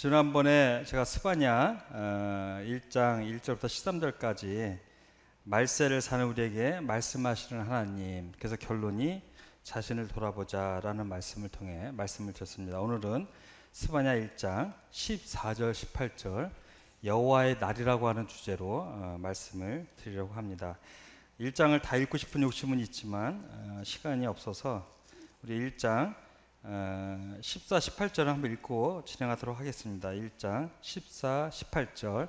지난번에 제가 스바냐 1장 1절부터 13절까지 말세를 사는 우리에게 말씀하시는 하나님, 그래서 결론이 자신을 돌아보자 라는 말씀을 통해 말씀을 드렸습니다. 오늘은 스바냐 1장 14절 18절 여호와의 날이라고 하는 주제로 말씀을 드리려고 합니다. 1장을 다 읽고 싶은 욕심은 있지만 시간이 없어서 우리 1장 14, 18절을 한번 읽고 진행하도록 하겠습니다. 1장 14, 18절.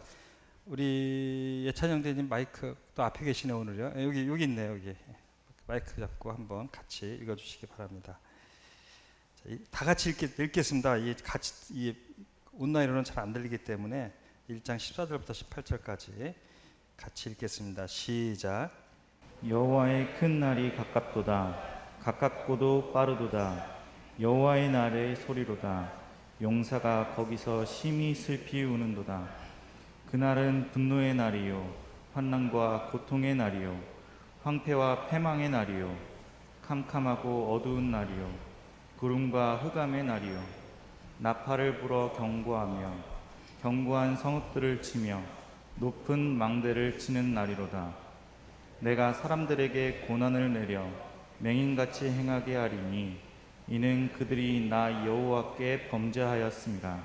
우리 예찬 형제님 마이크 또 앞에 계시네 오늘요. 여기 있네요. 여기 마이크 잡고 한번 같이 읽어주시기 바랍니다. 자, 다 같이 읽겠습니다. 이 온라인으로는 잘 안 들리기 때문에 1장 14절부터 18절까지 같이 읽겠습니다. 시작. 여호와의 큰 날이 가깝도다. 가깝고도 빠르도다. 여호와의 날의 소리로다. 용사가 거기서 심히 슬피 우는도다. 그날은 분노의 날이요 환난과 고통의 날이요 황폐와 패망의 날이요 캄캄하고 어두운 날이요 구름과 흑암의 날이요 나팔을 불어 경고하며 견고한 성읍들을 치며 높은 망대를 치는 날이로다. 내가 사람들에게 고난을 내려 맹인같이 행하게 하리니 이는 그들이 나 여호와께 범죄하였습니다.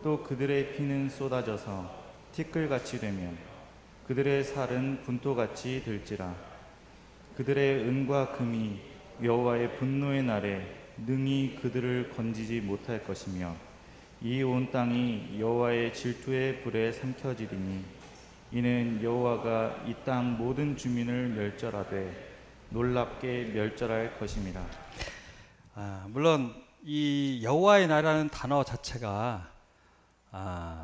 또 그들의 피는 쏟아져서 티끌같이 되며 그들의 살은 분토같이 될지라. 그들의 은과 금이 여호와의 분노의 날에 능히 그들을 건지지 못할 것이며 이 온 땅이 여호와의 질투의 불에 삼켜지리니 이는 여호와가 이 땅 모든 주민을 멸절하되 놀랍게 멸절할 것입니다. 물론 이 여호와의 날이라는 단어 자체가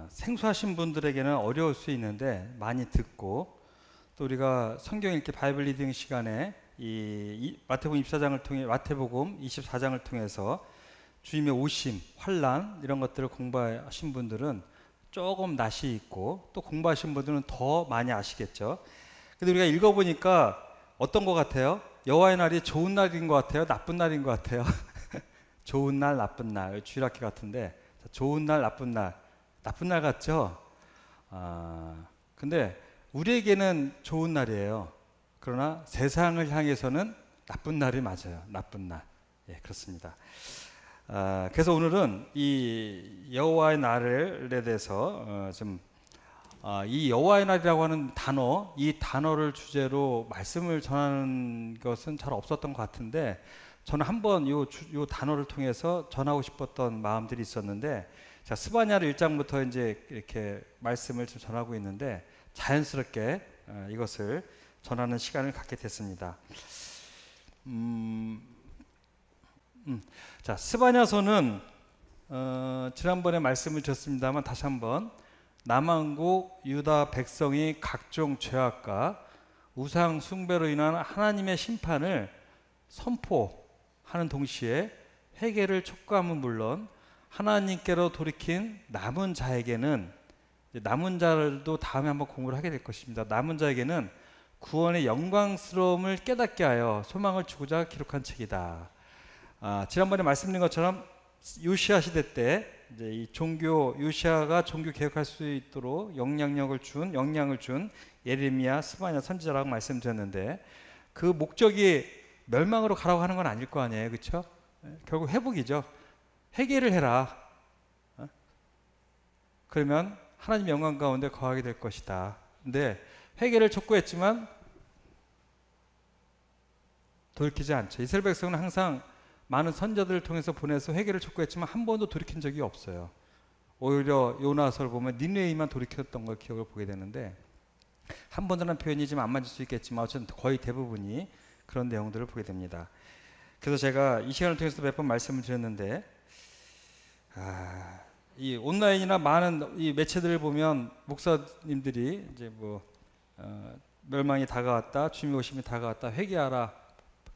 생소하신 분들에게는 어려울 수 있는데 많이 듣고 또 우리가 성경 읽기 바이블 리딩 시간에 이 마태복음 24장을 통해 마태복음 24장을 통해서 주님의 오심, 환난 이런 것들을 공부하신 분들은 조금 낯이 있고 또 공부하신 분들은 더 많이 아시겠죠. 근데 우리가 읽어보니까 어떤 것 같아요? 여호와의 날이 좋은 날인 것 같아요? 나쁜 날인 것 같아요? 좋은 날, 나쁜 날, 주일학교 같은데 좋은 날, 나쁜 날 같죠? 근데 우리에게는 좋은 날이에요. 그러나 세상을 향해서는 나쁜 날이 맞아요. 나쁜 날. 예, 그렇습니다. 그래서 오늘은 이 여호와의 날에 대해서 이 여호와의 날이라고 하는 단어, 이 단어를 주제로 말씀을 전하는 것은 잘 없었던 것 같은데 저는 한번 요 단어를 통해서 전하고 싶었던 마음들이 있었는데 자, 스바냐를 1장부터 이제 이렇게 말씀을 좀 전하고 있는데 자연스럽게 이것을 전하는 시간을 갖게 됐습니다. 자, 스바냐서는 지난번에 말씀을 드렸습니다만 다시 한번 남왕국 유다 백성이 각종 죄악과 우상 숭배로 인한 하나님의 심판을 선포하는 동시에 회개를 촉구함은 물론 하나님께로 돌이킨 남은 자에게는 남은 자들도 다음에 한번 공부를 하게 될 것입니다. 남은 자에게는 구원의 영광스러움을 깨닫게 하여 소망을 주고자 기록한 책이다. 지난번에 말씀드린 것처럼 요시야 시대 때 이제 이 요시야가 종교 개혁할 수 있도록 영향을 준 예레미야, 스바냐 선지자라고 말씀드렸는데 그 목적이 멸망으로 가라고 하는 건 아닐 거 아니에요, 그렇죠? 결국 회복이죠. 회개를 해라. 그러면 하나님 영광 가운데 거하게 될 것이다. 근데 회개를 촉구했지만 돌이키지 않죠. 이스라엘 백성은 항상 많은 선자들을 통해서 보내서 회개를 촉구했지만 한 번도 돌이킨 적이 없어요. 오히려 요나서를 보면 니느웨만 돌이켰던 걸 기억을 보게 되는데 한 번이라는 표현이 좀 안 맞을 수 있겠지만 어쨌든 거의 대부분이 그런 내용들을 보게 됩니다. 그래서 제가 이 시간을 통해서 몇 번 말씀을 드렸는데 이 온라인이나 많은 이 매체들을 보면 목사님들이 이제 멸망이 다가왔다, 주님의 오심이 다가왔다, 회개하라,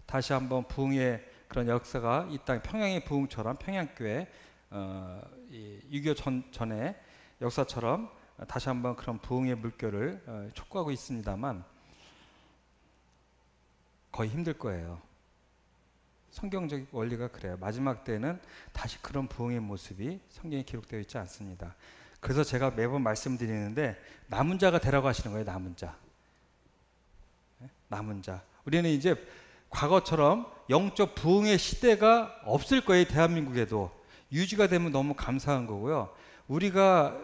다시 한번 부흥의 그런 역사가 이 땅 평양의 부흥처럼 평양교회 6.25 전의 역사처럼 다시 한번 그런 부흥의 물결을 촉구하고 있습니다만 거의 힘들 거예요. 성경적 원리가 그래요. 마지막 때는 다시 그런 부흥의 모습이 성경에 기록되어 있지 않습니다. 그래서 제가 매번 말씀드리는데 남은 자가 되라고 하시는 거예요. 남은 자. 남은 자. 우리는 이제 과거처럼 영적 부흥의 시대가 없을 거예요. 대한민국에도. 유지가 되면 너무 감사한 거고요. 우리가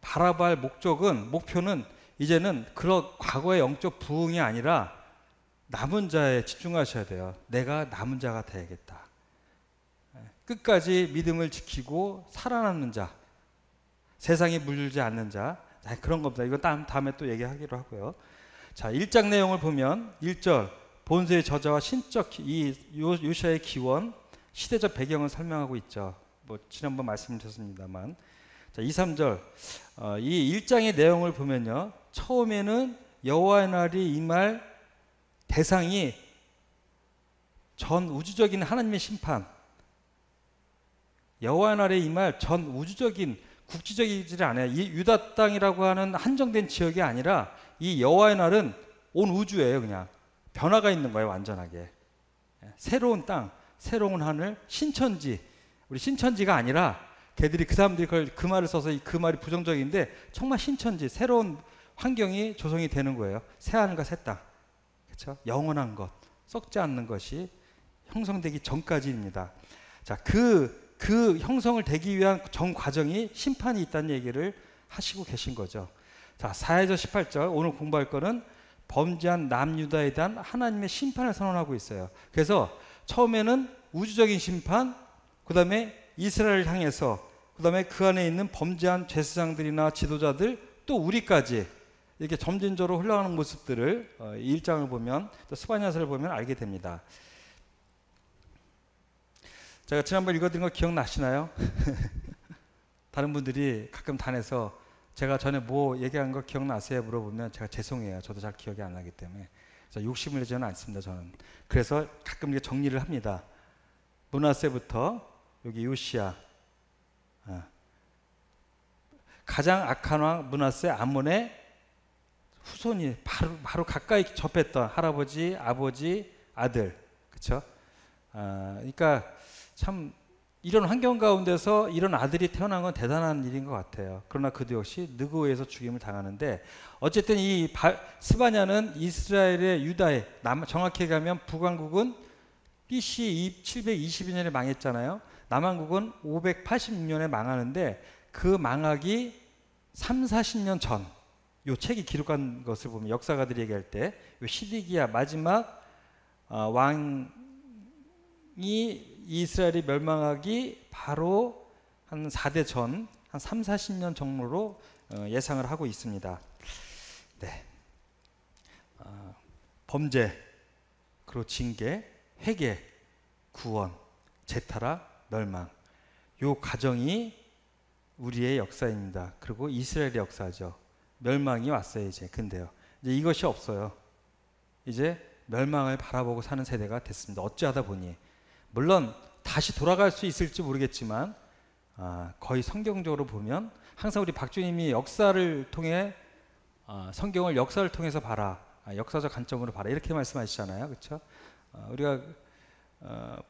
바라볼 목표는 이제는 그런 과거의 영적 부흥이 아니라 남은 자에 집중하셔야 돼요. 내가 남은 자가 되야겠다. 끝까지 믿음을 지키고 살아남는 자, 세상에 물들지 않는 자, 그런 겁니다. 이건 다음에 또 얘기하기로 하고요. 자, 1장 내용을 보면 1절 본세의 저자와 신적 이 요시아의 기원, 시대적 배경을 설명하고 있죠. 뭐 지난번 말씀드렸습니다만, 자, 2, 3절 이 1장의 내용을 보면요, 처음에는 여호와의 날이 임할 대상이 전 우주적인 하나님의 심판, 여호와의 날에 임할 전 우주적인 국지적이지 않아요. 이 유다 땅이라고 하는 한정된 지역이 아니라 이 여호와의 날은 온 우주예요. 그냥 변화가 있는 거예요. 완전하게 새로운 땅, 새로운 하늘, 신천지. 우리 신천지가 아니라 걔들이 그 사람들이 그 말을 써서 그 말이 부정적인데 정말 신천지, 새로운 환경이 조성이 되는 거예요. 새 하늘과 새 땅. 그렇죠? 영원한 것, 썩지 않는 것이 형성되기 전까지입니다. 자, 그 형성을 되기 위한 전 과정이 심판이 있다는 얘기를 하시고 계신 거죠. 자, 4절 18절 오늘 공부할 거는 범죄한 남유다에 대한 하나님의 심판을 선언하고 있어요. 그래서 처음에는 우주적인 심판, 그 다음에 이스라엘을 향해서, 그 다음에 그 안에 있는 범죄한 제사장들이나 지도자들, 또 우리까지 이렇게 점진적으로 흘러가는 모습들을 이 1장을 보면, 또 스바냐서를 보면 알게 됩니다. 제가 지난번 읽어드린 거 기억나시나요? 다른 분들이 가끔 단에서 제가 전에 뭐 얘기한 거 기억나세요? 물어보면 제가 죄송해요. 저도 잘 기억이 안 나기 때문에. 욕심을 내지는 않습니다. 저는. 그래서 가끔 이렇게 정리를 합니다. 므낫세부터 여기 요시야, 가장 악한 왕 므낫세 아몬의 후손이 바로 가까이 접했던 할아버지, 아버지, 아들, 그렇죠? 그러니까 참 이런 환경 가운데서 이런 아들이 태어난 건 대단한 일인 것 같아요. 그러나 그도 역시 느고에서 죽임을 당하는데, 어쨌든 이 스바냐는 이스라엘의 유다의 정확히 가면 북왕국은 BC 722년에 망했잖아요. 남왕국은 586년에 망하는데, 그 망하기 3-40년 전, 요 책이 기록한 것을 보면 역사가들이 얘기할 때 요 시디기야 마지막 왕이 이스라엘이 멸망하기 바로 한 4대 전, 한 3-40년 정도로 예상을 하고 있습니다. 네. 범죄, 그리고 징계, 회개, 구원, 재타락, 멸망. 요 과정이 우리의 역사입니다. 그리고 이스라엘의 역사죠. 멸망이 왔어요, 이제. 근데요, 이제 이것이 없어요. 이제 멸망을 바라보고 사는 세대가 됐습니다. 어찌하다 보니. 물론 다시 돌아갈 수 있을지 모르겠지만 거의 성경적으로 보면 항상 우리 박주님이 역사를 통해 성경을 역사를 통해서 봐라, 역사적 관점으로 봐라, 이렇게 말씀하시잖아요. 그렇죠? 우리가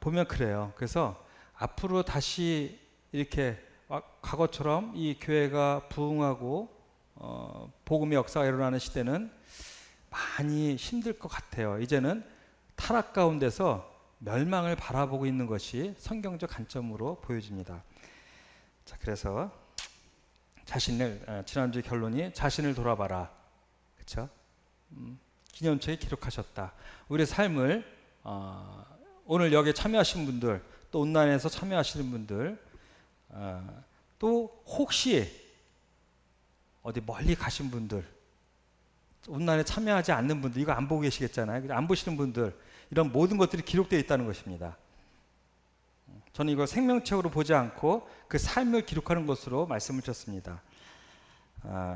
보면 그래요. 그래서 앞으로 다시 이렇게 과거처럼 이 교회가 부흥하고 복음의 역사가 일어나는 시대는 많이 힘들 것 같아요. 이제는 타락 가운데서 멸망을 바라보고 있는 것이 성경적 관점으로 보여집니다. 자, 그래서 지난주 결론이 자신을 돌아봐라. 그렇죠? 기념처에 기록하셨다. 우리의 삶을 오늘 여기에 참여하신 분들, 또 온라인에서 참여하시는 분들, 또 혹시 어디 멀리 가신 분들, 온라인에 참여하지 않는 분들, 이거 안 보고 계시겠잖아요. 안 보시는 분들, 이런 모든 것들이 기록되어 있다는 것입니다. 저는 이걸 생명책으로 보지 않고 그 삶을 기록하는 것으로 말씀을 드렸습니다.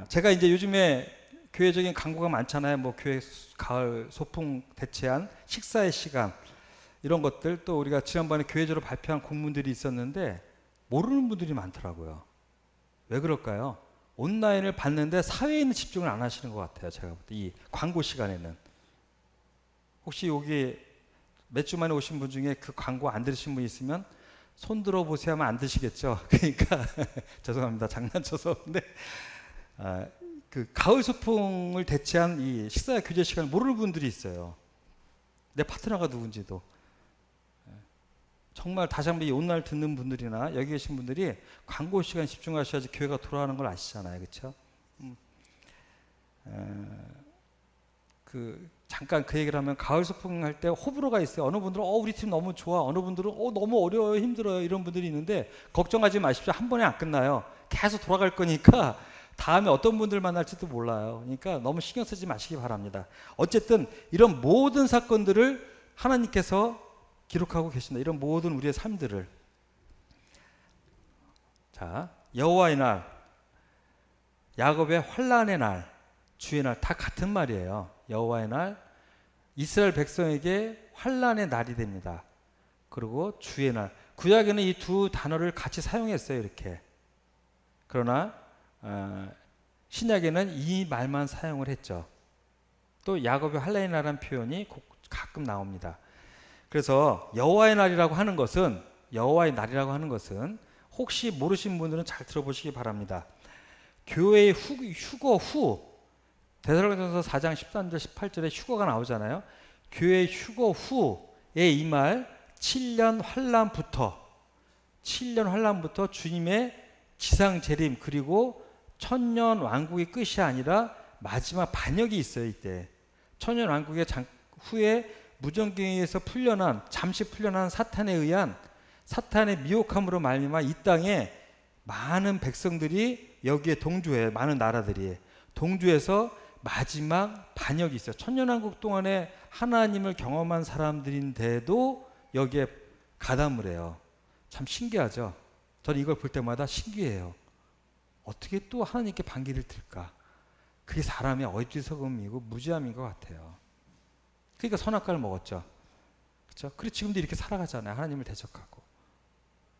제가 이제 요즘에 교회적인 광고가 많잖아요. 뭐 교회 가을 소풍 대체한 식사의 시간, 이런 것들, 또 우리가 지난번에 교회적으로 발표한 공문들이 있었는데 모르는 분들이 많더라고요. 왜 그럴까요? 온라인을 봤는데 사회에는 집중을 안 하시는 것 같아요. 제가 볼 때 이 광고 시간에는. 혹시 여기 몇 주 만에 오신 분 중에 그 광고 안 들으신 분 있으면 손 들어보세요 하면 안 드시겠죠. 그러니까 죄송합니다. 장난쳐서. 근데 그 가을 소풍을 대체한 이 식사 교제 시간을 모르는 분들이 있어요. 내 파트너가 누군지도. 정말 다시 한번 이 온날 듣는 분들이나 여기 계신 분들이 광고 시간 집중하셔야지 교회가 돌아가는 걸 아시잖아요. 그렇죠? 잠깐 그 얘기를 하면 가을 소풍 할 때 호불호가 있어요. 어느 분들은 우리 팀 너무 좋아. 어느 분들은 너무 어려워요. 힘들어요. 이런 분들이 있는데 걱정하지 마십시오. 한 번에 안 끝나요. 계속 돌아갈 거니까 다음에 어떤 분들 만날지도 몰라요. 그러니까 너무 신경 쓰지 마시기 바랍니다. 어쨌든 이런 모든 사건들을 하나님께서 기록하고 계신다. 이런 모든 우리의 삶들을. 자, 여호와의 날, 야곱의 환난의 날, 주의 날 다 같은 말이에요. 여호와의 날, 이스라엘 백성에게 환난의 날이 됩니다. 그리고 주의 날. 구약에는 이 두 단어를 같이 사용했어요. 이렇게. 그러나 신약에는 이 말만 사용을 했죠. 또 야곱의 환난의 날이라는 표현이 가끔 나옵니다. 그래서 여호와의 날이라고 하는 것은 혹시 모르신 분들은 잘 들어보시기 바랍니다. 교회의 휴거 후 데살로니가전서 4장 13절 18절에 휴거가 나오잖아요. 교회 휴거 후에 이 말 7년 환란부터 주님의 지상 재림 그리고 천년 왕국의 끝이 아니라 마지막 반역이 있어요. 이때 천년 왕국의 후에 무전경에서 잠시 풀려난 사탄에 의한 사탄의 미혹함으로 말미암아 이 땅에 많은 백성들이 여기에 동조해요. 많은 나라들이 동조해서 마지막 반역이 있어요. 천년왕국 동안에 하나님을 경험한 사람들인데도 여기에 가담을 해요. 참 신기하죠. 저는 이걸 볼 때마다 신기해요. 어떻게 또 하나님께 반기를 들까? 그게 사람의 어리석음이고 무지함인 것 같아요. 그러니까 선악과를 먹었죠. 그렇죠? 그리고 지금도 이렇게 살아가잖아요. 하나님을 대적하고.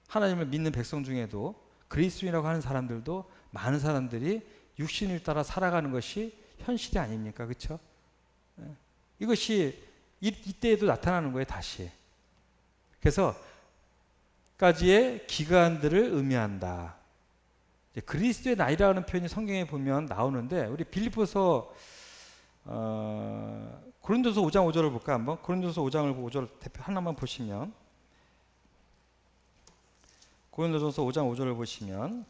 하나님을 믿는 백성 중에도 그리스도인이라고 하는 사람들도 많은 사람들이 육신을 따라 살아가는 것이 현실이 아닙니까? 그렇죠? 이것이 이때에도 나타나는 거예요. 다시. 그래서 까지의 기간들을 의미한다. 그리스도의 나이라는 표현이 성경에 보면 나오는데 우리 빌립보서 고린도서 5장 5절을 볼까 한번? 고린도서 5장을 5절 대표 하나만 보시면 고린도전서 5장 5절을 보시면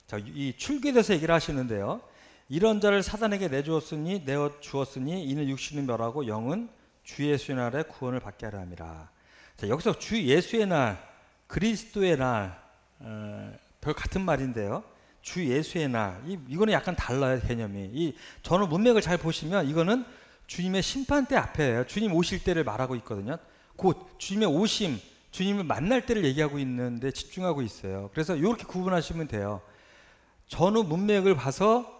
자, 이 출교에 대해서 얘기를 하시는데요. 이런 자를 사단에게 내어 주었으니 이는 육신은 멸하고 영은 주 예수의 날에 구원을 받게 하려 함이라. 자, 여기서 주 예수의 날, 그리스도의 날 별 같은 말인데요. 주 예수의 날 이거는 약간 달라요. 개념이. 이 전후 문맥을 잘 보시면 이거는 주님의 심판대 앞에요. 주님 오실 때를 말하고 있거든요. 곧 주님의 오심, 주님을 만날 때를 얘기하고 있는데 집중하고 있어요. 그래서 이렇게 구분하시면 돼요. 전후 문맥을 봐서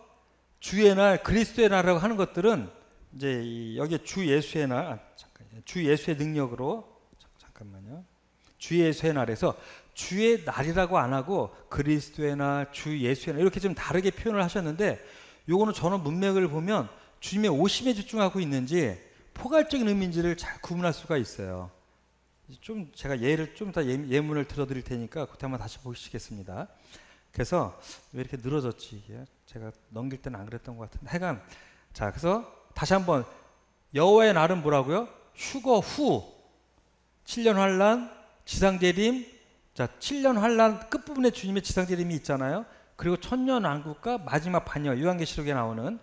주의 날, 그리스도의 날이라고 하는 것들은 이제 여기에 주 예수의 날, 주 예수의 능력으로 잠깐만요. 주 예수의 날에서 주의 날이라고 안 하고 그리스도의 날, 주 예수의 날 이렇게 좀 다르게 표현을 하셨는데 요거는 전후 문맥을 보면 주님의 오심에 집중하고 있는지 포괄적인 의미인지를 잘 구분할 수가 있어요. 좀 제가 예를 좀 더 예문을 들어드릴 테니까 그때 한번 다시 보시겠습니다. 그래서 왜 이렇게 늘어졌지 이게? 제가 넘길 때는 안 그랬던 것 같은데 하여간 자 그래서 다시 한번 여호와의 날은 뭐라고요? 휴거 후 7년 환란 지상재림 자 7년 환란 끝부분에 주님의 지상재림이 있잖아요. 그리고 천년 왕국과 마지막 반역 요한계시록에 나오는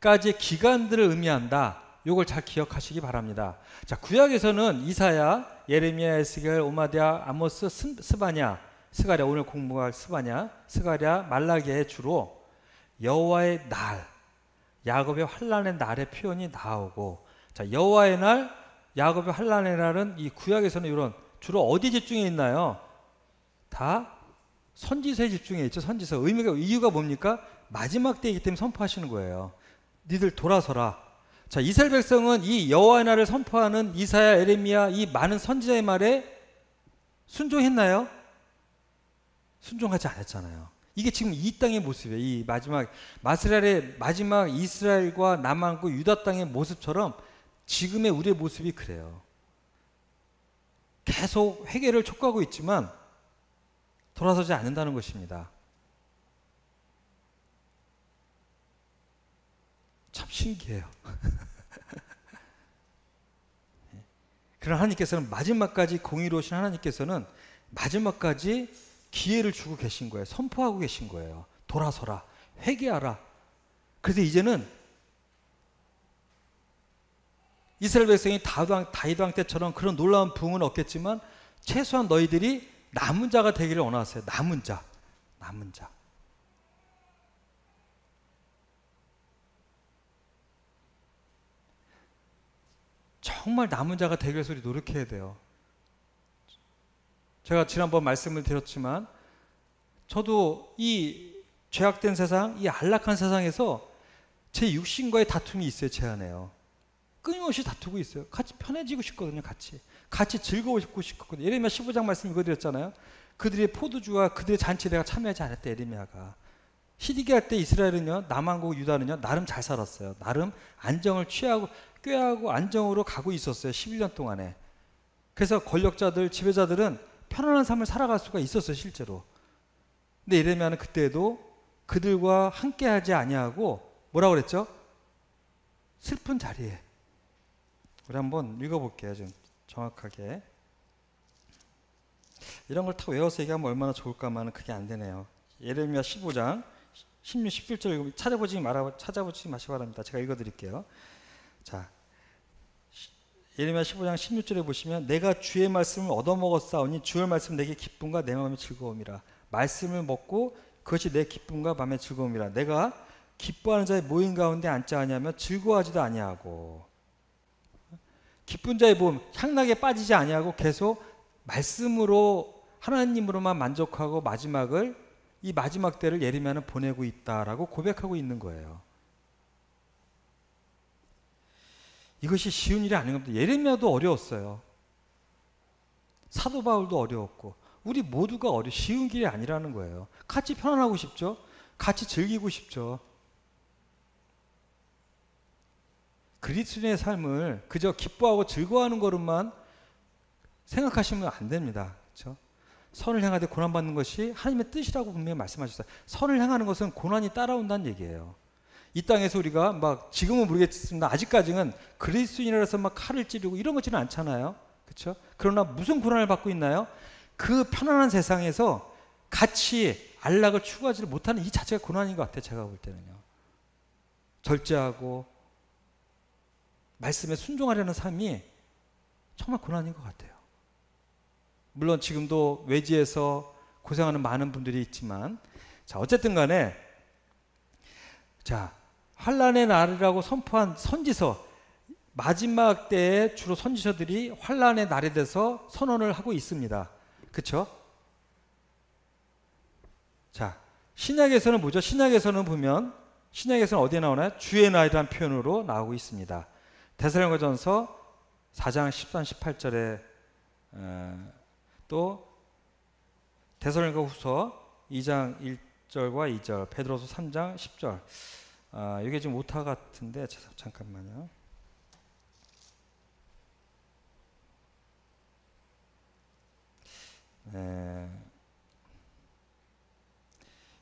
까지의 기간들을 의미한다. 요걸 잘 기억하시기 바랍니다. 자 구약에서는 이사야, 예레미야, 에스겔, 오마디아, 아모스, 스바냐 스가랴 오늘 공부할 스가랴, 말라기에 주로 여호와의 날, 야곱의 환란의 날의 표현이 나오고 자 여호와의 날, 야곱의 환란의 날은 이 구약에서는 이런 주로 어디 집중해 있나요? 다 선지서에 집중해 있죠. 선지서 이유가 뭡니까? 마지막 때이기 때문에 선포하시는 거예요. 니들 돌아서라. 자 이스라엘 백성은 이 여호와의 날을 선포하는 이사야, 에레미야 이 많은 선지자의 말에 순종했나요? 순종하지 않았잖아요. 이게 지금 이 땅의 모습이에요. 이 마지막 마스랄의 마지막 이스라엘과 남한국 유다 땅의 모습처럼 지금의 우리의 모습이 그래요. 계속 회개를 촉구하고 있지만 돌아서지 않는다는 것입니다. 참 신기해요. 그러나 하나님께서는 마지막까지 공의로우신 하나님께서는 마지막까지 기회를 주고 계신 거예요. 선포하고 계신 거예요. 돌아서라. 회개하라. 그래서 이제는 이스라엘 백성이 다윗 왕 때처럼 그런 놀라운 부흥은 없겠지만 최소한 너희들이 남은 자가 되기를 원하세요. 남은 자. 남은 자. 정말 남은 자가 되기 위해서 우리 노력해야 돼요. 제가 지난번 말씀을 드렸지만 저도 이 죄악된 세상, 이 안락한 세상에서 제 육신과의 다툼이 있어요. 제 안에요. 끊임없이 다투고 있어요. 같이 편해지고 싶거든요. 같이 즐거워지고 싶거든요. 예레미야 15장 말씀 읽어드렸잖아요. 그들의 포도주와 그들의 잔치에 내가 참여하지 않았대. 예레미야가. 시디기할 때 이스라엘은요, 남한국 유다는요, 나름 잘 살았어요. 나름 안정을 취하고 꾀하고 안정으로 가고 있었어요. 11년 동안에. 그래서 권력자들, 지배자들은 편안한 삶을 살아갈 수가 있었어요. 실제로. 근데 예레미야는 그때도 그들과 함께하지 아니하고 뭐라고 그랬죠? 슬픈 자리에. 우리 한번 읽어볼게요. 좀 정확하게. 이런 걸 다 외워서 얘기하면 얼마나 좋을까만은 그게 안 되네요. 예레미야 15장 16, 17절 찾아보지 마시기 바랍니다. 제가 읽어드릴게요. 자, 예레미야 15장 16절에 보시면 내가 주의 말씀을 얻어먹었사오니 주의 말씀 내게 기쁨과 내 마음의 즐거움이라. 말씀을 먹고 그것이 내 기쁨과 마음의 즐거움이라. 내가 기뻐하는 자의 모임 가운데 앉지 아니하며 즐거워하지도 아니하고. 기쁜 자의 모임, 향락에 빠지지 아니하고 계속 말씀으로 하나님으로만 만족하고 이 마지막 때를 예레미야는 보내고 있다라고 고백하고 있는 거예요. 이것이 쉬운 일이 아닌 겁니다. 예레미야도 어려웠어요. 사도 바울도 어려웠고 우리 모두가 쉬운 길이 아니라는 거예요. 같이 편안하고 싶죠? 같이 즐기고 싶죠? 그리스도인의 삶을 그저 기뻐하고 즐거워하는 것만 생각하시면 안 됩니다. 그렇죠? 선을 행하되 고난받는 것이 하나님의 뜻이라고 분명히 말씀하셨어요. 선을 행하는 것은 고난이 따라온다는 얘기예요. 이 땅에서 우리가 막 지금은 모르겠습니다. 아직까지는 그리스도인이라서 막 칼을 찌르고 이런 것지는 않잖아요. 그렇죠? 그러나 무슨 고난을 받고 있나요? 그 편안한 세상에서 같이 안락을 추구하지 못하는 이 자체가 고난인 것 같아요. 제가 볼 때는요. 절제하고 말씀에 순종하려는 삶이 정말 고난인 것 같아요. 물론 지금도 외지에서 고생하는 많은 분들이 있지만, 자, 어쨌든 간에, 자, 환란의 날이라고 선포한 선지서, 마지막 때에 주로 선지서들이 환란의 날에 대해서 선언을 하고 있습니다. 그렇죠? 자, 신약에서는 뭐죠? 신약에서는 보면, 신약에서는 어디에 나오나요? 주의 날이라는 표현으로 나오고 있습니다. 데살로니가전서 4장 13, 18절에 또 데살로니가후서 2장 1절과 2절, 베드로서 3장 10절. 이게 지금 오타 같은데 잠깐만요.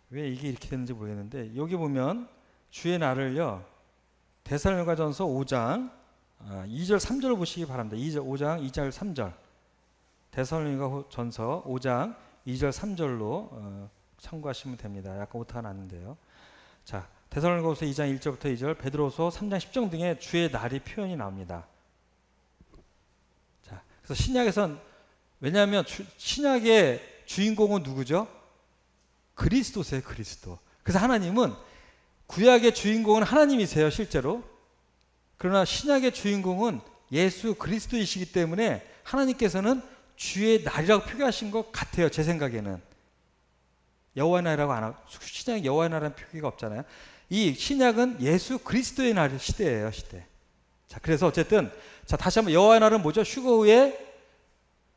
왜 이게 이렇게 됐는지 모르겠는데 여기 보면 주의 날을요. 데살로니가전서 5장 2절 3절을 보시기 바랍니다. 5장 2절 3절. 데살로니가전서 5장 2절 3절로 참고하시면 됩니다. 약간 오타가 났는데요. 자, 데살로니가후서 2장 1절부터 2절, 베드로서 3장 10절 등의 주의 날이 표현이 나옵니다. 자, 그래서 신약에선 왜냐하면 신약의 주인공은 누구죠? 그리스도세요, 그리스도. 그래서 하나님은 구약의 주인공은 하나님이세요, 실제로. 그러나 신약의 주인공은 예수 그리스도이시기 때문에 하나님께서는 주의 날이라고 표기하신 것 같아요, 제 생각에는. 여호와의 날이라고 안 하고, 신약에 여호와의 날이라는 표기가 없잖아요. 이 신약은 예수 그리스도의 날 시대예요, 시대. 자, 그래서 어쨌든, 자, 다시 한번 여호와의 날은 뭐죠? 휴거 후에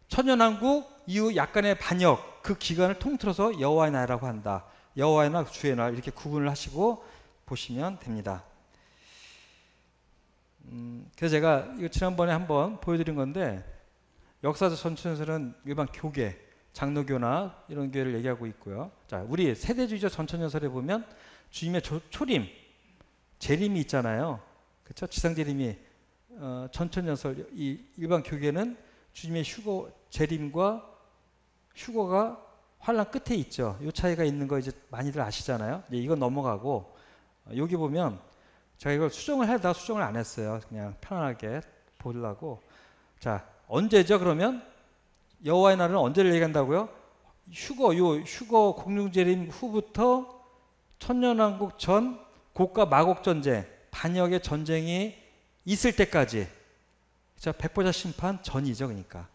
천년왕국 이후 약간의 반역, 그 기간을 통틀어서 여호와의 날이라고 한다. 여호와의 날, 주의 날 이렇게 구분을 하시고 보시면 됩니다. 그래서 제가 이거 지난번에 한번 보여드린 건데 역사적 전천연설은 일반 교계, 장로교나 이런 교회를 얘기하고 있고요. 자, 우리 세대주의적 전천연설에 보면 주님의 초림, 재림이 있잖아요. 그렇죠? 지상재림이 전천연설, 이 일반 교계는 주님의 재림과 휴거가 환란 끝에 있죠. 이 차이가 있는 거 이제 많이들 아시잖아요. 이제 이건 넘어가고 여기 보면 제가 이걸 수정을 하다가 수정을 안 했어요. 그냥 편안하게 보려고. 자, 언제죠? 그러면 여호와의 날은 언제를 얘기한다고요? 휴거 공중재림 후부터 천년왕국 전 고가 마곡 전쟁, 반역의 전쟁이 있을 때까지, 자, 백보자 심판 전이죠. 그러니까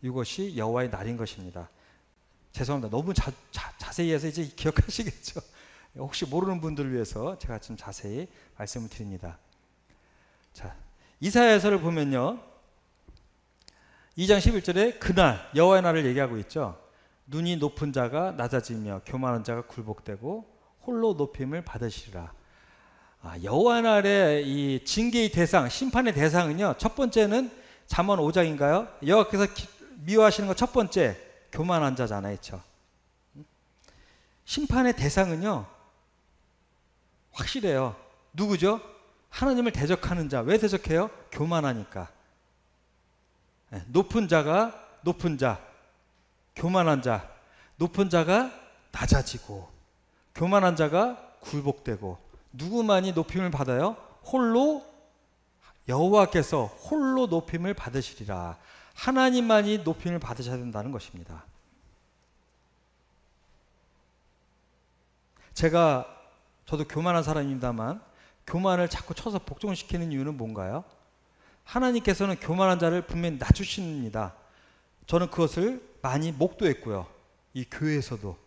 이것이 여호와의 날인 것입니다. 죄송합니다. 너무 자세히 해서 이제 기억하시겠죠. 혹시 모르는 분들을 위해서 제가 좀 자세히 말씀을 드립니다. 자, 이사야서를 보면요, 2장 11절에 그날 여호와의 날을 얘기하고 있죠. 눈이 높은 자가 낮아지며 교만한 자가 굴복되고 홀로 높임을 받으시리라. 여호와 날의 이 징계의 대상, 심판의 대상은요, 첫 번째는 잠언 5장인가요? 여호와께서 미워하시는 것 첫 번째, 교만한 자잖아요. 그렇죠? 심판의 대상은요 확실해요. 누구죠? 하나님을 대적하는 자. 왜 대적해요? 교만하니까. 높은 자, 교만한 자. 높은 자가 낮아지고 교만한 자가 굴복되고, 누구만이 높임을 받아요? 홀로 여호와께서 홀로 높임을 받으시리라. 하나님만이 높임을 받으셔야 된다는 것입니다. 저도 교만한 사람입니다만 교만을 자꾸 쳐서 복종시키는 이유는 뭔가요? 하나님께서는 교만한 자를 분명히 낮추십니다. 저는 그것을 많이 목도했고요. 이 교회에서도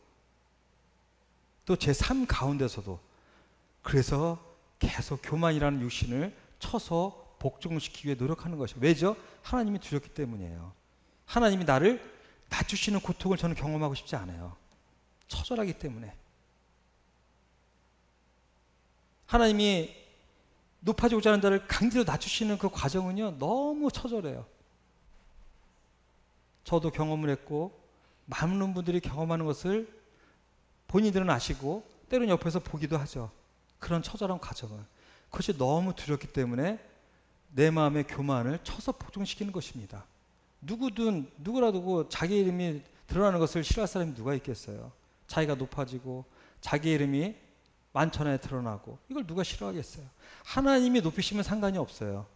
또 제 삶 가운데서도. 그래서 계속 교만이라는 육신을 쳐서 복종시키기 위해 노력하는 것이죠. 왜죠? 하나님이 두렵기 때문이에요. 하나님이 나를 낮추시는 고통을 저는 경험하고 싶지 않아요. 처절하기 때문에. 하나님이 높아지고자 하는 자를 강제로 낮추시는 그 과정은요 너무 처절해요. 저도 경험을 했고 많은 분들이 경험하는 것을 본인들은 아시고 때로는 옆에서 보기도 하죠. 그런 처절한 과정을. 그것이 너무 두렵기 때문에 내 마음의 교만을 쳐서 복종시키는 것입니다. 누구라도 자기 이름이 드러나는 것을 싫어할 사람이 누가 있겠어요. 자기가 높아지고 자기 이름이 만천하에 드러나고, 이걸 누가 싫어하겠어요. 하나님이 높이시면 상관이 없어요.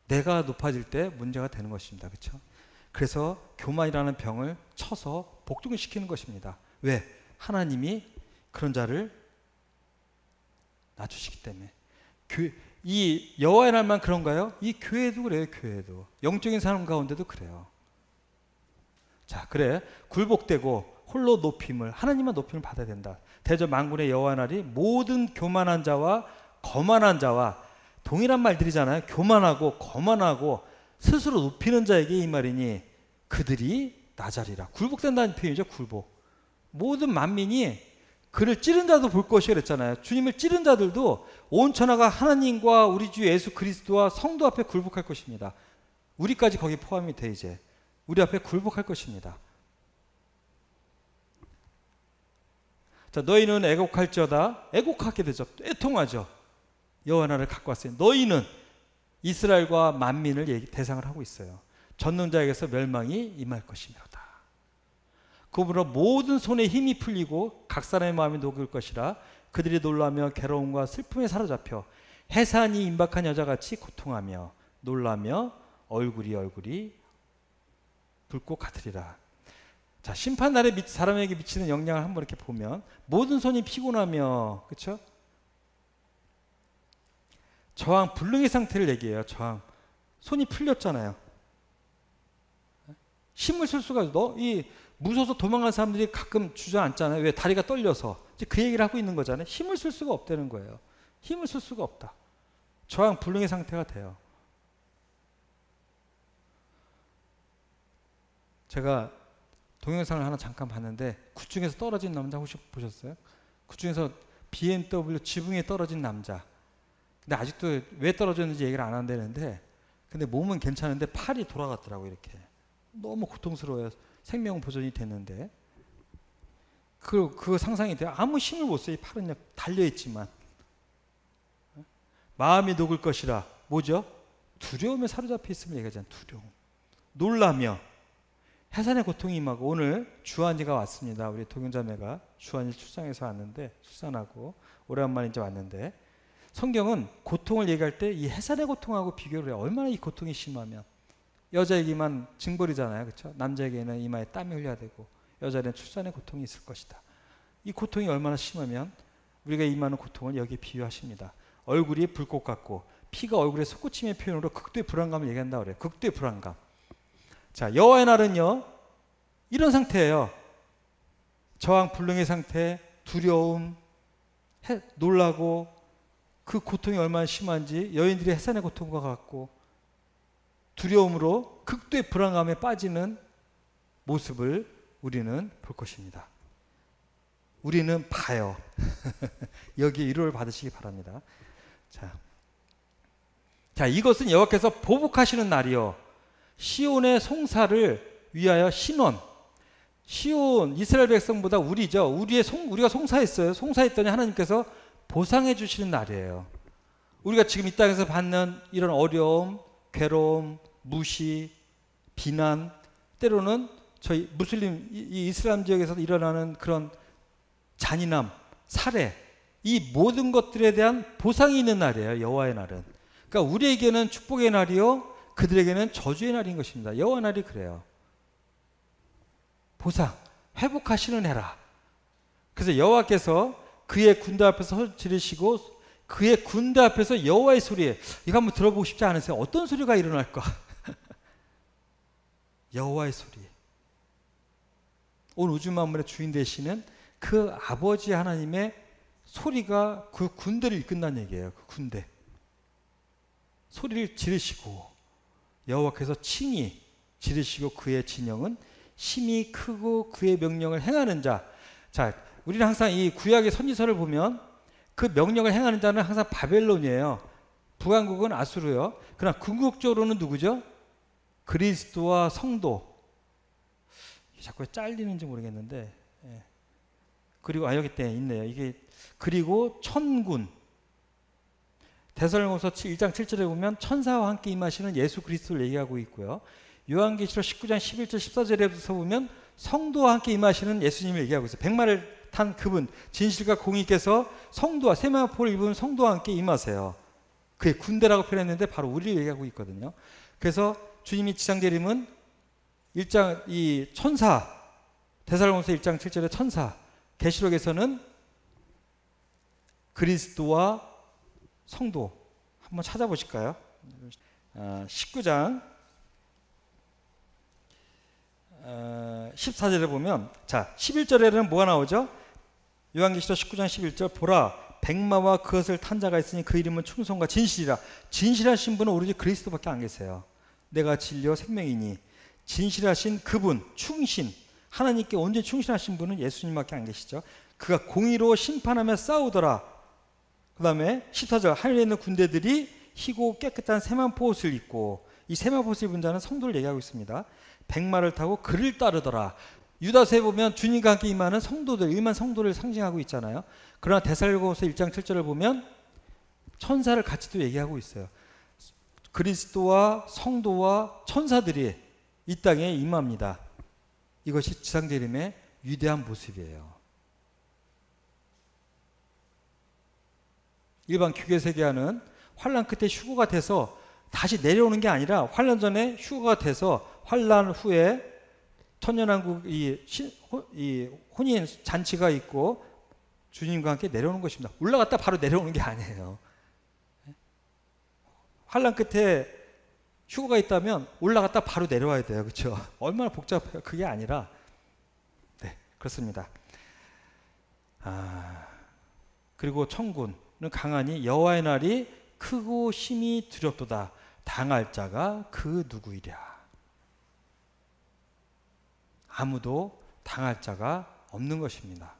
내가 높아질 때 문제가 되는 것입니다. 그렇죠? 그래서 교만이라는 병을 쳐서 복종시키는 것입니다. 왜? 하나님이 그런 자를 낮추시기 때문에. 이 여호와의 날만 그런가요? 이 교회도 그래요. 교회도. 영적인 사람 가운데도 그래요. 자, 그래. 굴복되고 홀로 높임을, 하나님만 높임을 받아야 된다. 대저 만군의 여호와의 날이 모든 교만한 자와 거만한 자와, 동일한 말들이잖아요. 교만하고 거만하고 스스로 높이는 자에게 이 말이니 그들이 나자리라. 굴복된다는 표현이죠. 굴복. 모든 만민이 그를 찌른 자도 볼 것이라 그랬잖아요. 주님을 찌른 자들도 온 천하가 하나님과 우리 주 예수 그리스도와 성도 앞에 굴복할 것입니다. 우리까지 거기 포함이 돼. 이제 우리 앞에 굴복할 것입니다. 자, 너희는 애곡할지어다. 애곡하게 되죠. 애통하죠. 여호와 나를 갖고 왔어요. 너희는 이스라엘과 만민을 대상을 하고 있어요. 전능자에게서 멸망이 임할 것이며다. 그러므로 모든 손에 힘이 풀리고 각 사람의 마음이 녹을 것이라. 그들이 놀라며 괴로움과 슬픔에 사로잡혀 해산이 임박한 여자같이 고통하며 놀라며 얼굴이 붉고 같으리라. 자, 심판날에 사람에게 미치는 영향을 한번 이렇게 보면 모든 손이 피곤하며, 그렇죠? 저항 불능의 상태를 얘기해요. 저항. 손이 풀렸잖아요. 힘을 쓸 수가 없어. 무서워서 도망간 사람들이 가끔 주저앉잖아요. 왜? 다리가 떨려서. 이제 그 얘기를 하고 있는 거잖아요. 힘을 쓸 수가 없다는 거예요. 힘을 쓸 수가 없다. 저항 불능의 상태가 돼요. 제가 동영상을 하나 잠깐 봤는데 그 중에서 떨어진 남자 혹시 보셨어요? 그 중에서 BMW 지붕에 떨어진 남자. 근데 아직도 왜 떨어졌는지 얘기를 안 한다는데, 근데 몸은 괜찮은데 팔이 돌아갔더라고. 이렇게 너무 고통스러워요. 생명 보존이 됐는데 그 상상이 돼요. 아무 힘을 못 써요. 이 팔은 그냥 달려있지만. 마음이 녹을 것이라. 뭐죠? 두려움에 사로잡혀 있음을 얘기하잖아요. 두려움. 놀라며 해산의 고통이 임하고. 오늘 주한이가 왔습니다. 우리 동영자매가 주한이 출산해서 왔는데, 출산하고 오랜만에 이제 왔는데, 성경은 고통을 얘기할 때 이 해산의 고통하고 비교를 해요. 얼마나 이 고통이 심하면. 여자에게만 징벌이잖아요. 그렇죠? 남자에게는 이마에 땀이 흘려야 되고, 여자에게는 출산의 고통이 있을 것이다. 이 고통이 얼마나 심하면 우리가 임하는 고통을 여기에 비유하십니다. 얼굴이 불꽃 같고 피가 얼굴에 솟구침의 표현으로 극도의 불안감을 얘기한다고 그래요. 극도의 불안감. 자, 여호와의 날은요, 이런 상태예요. 저항불능의 상태, 두려움, 놀라고, 그 고통이 얼마나 심한지 여인들이 해산의 고통과 같고 두려움으로 극도의 불안감에 빠지는 모습을 우리는 볼 것입니다. 우리는 봐요. 여기에 위로를 받으시기 바랍니다. 자, 이것은 여호와께서 보복하시는 날이요, 시온의 송사를 위하여 신원. 시온, 이스라엘 백성보다 우리죠. 우리가 송사했어요. 송사했더니 하나님께서 보상해 주시는 날이에요. 우리가 지금 이 땅에서 받는 이런 어려움, 괴로움, 무시, 비난, 때로는 저희 무슬림, 이 이슬람 지역에서 일어나는 그런 잔인함, 살해, 이 모든 것들에 대한 보상이 있는 날이에요. 여호와의 날은. 그러니까 우리에게는 축복의 날이요, 그들에게는 저주의 날인 것입니다. 여호와 날이 그래요. 보상, 회복하시는 해라. 그래서 여호와께서 그의 군대 앞에서 소리 지르시고, 그의 군대 앞에서 여호와의 소리, 이거 한번 들어보고 싶지 않으세요? 어떤 소리가 일어날까? 여호와의 소리. 온 우주 만물의 주인 되시는 그 아버지 하나님의 소리가 그 군대를 이끈다는 얘기예요. 그 군대. 소리를 지르시고 여호와께서 칭히 지르시고 그의 진영은 심히 크고 그의 명령을 행하는 자. 자, 우리는 항상 이 구약의 선지서를 보면 그 명령을 행하는 자는 항상 바벨론이에요. 북왕국은 아수르요. 그러나 궁극적으로는 누구죠? 그리스도와 성도. 자꾸 잘리는지 모르겠는데, 예. 그리고 여기 때 있네요. 이게 그리고 천군. 데살로니가서 1장 7절에 보면 천사와 함께 임하시는 예수 그리스도를 얘기하고 있고요. 요한계시록 19장 11절 14절에서 보면 성도와 함께 임하시는 예수님을 얘기하고 있어요. 백마를 탄 그분, 진실과 공의께서 성도와 세마포를 입은 성도와 함께 임하세요. 그의 군대라고 표현했는데 바로 우리를 얘기하고 있거든요. 그래서 주님이 지상재림은 1장 이 천사, 데살로니가서 1장 7절의 천사, 계시록에서는 그리스도와 성도. 한번 찾아보실까요? 19장 14절에 보면, 자, 11절에는 뭐가 나오죠? 요한계시록 19장 11절, 보라 백마와 그것을 탄 자가 있으니 그 이름은 충성과 진실이라. 진실하신 분은 오로지 그리스도밖에 안 계세요. 내가 진리와 생명이니. 진실하신 그분, 충신, 하나님께 온전히 충실하신 분은 예수님밖에 안 계시죠. 그가 공의로 심판하며 싸우더라. 그 다음에 14절, 하늘에 있는 군대들이 희고 깨끗한 세마포 옷을 입고, 이 세마포 옷을 입은 자는 성도를 얘기하고 있습니다. 백마를 타고 그를 따르더라. 유다서에 보면 주님과 함께 임하는 성도들, 일만 성도를 상징하고 있잖아요. 그러나 데살로니가서 1장 7절을 보면 천사를 같이 또 얘기하고 있어요. 그리스도와 성도와 천사들이 이 땅에 임합니다. 이것이 지상재림의 위대한 모습이에요. 일반 교계 세계화는 환란 끝에 휴거가 돼서 다시 내려오는 게 아니라 환란 전에 휴거가 돼서 환란 후에 천년왕국 이 혼인 잔치가 있고 주님과 함께 내려오는 것입니다. 올라갔다 바로 내려오는 게 아니에요. 환란 끝에 휴거가 있다면 올라갔다 바로 내려와야 돼요. 그렇죠? 얼마나 복잡해요. 그게 아니라, 네, 그렇습니다. 그리고 천군은 강하니 여호와의 날이 크고 심히 두렵도다. 당할 자가 그 누구이랴. 아무도 당할 자가 없는 것입니다.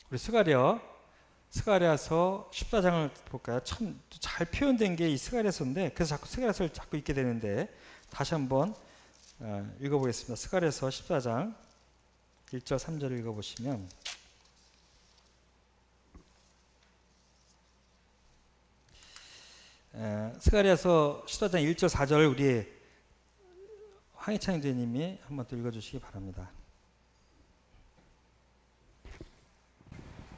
우리 스가랴서 14장을 볼까요? 참 잘 표현된 게 이 스가랴서인데, 그래서 자꾸 스가랴서를 자꾸 읽게 되는데, 다시 한번 읽어보겠습니다. 스가랴서 14장 1절 3절을 읽어보시면, 스가랴서 14장 1절 4절 우리 황희창 형제님이 한번 또 읽어주시기 바랍니다.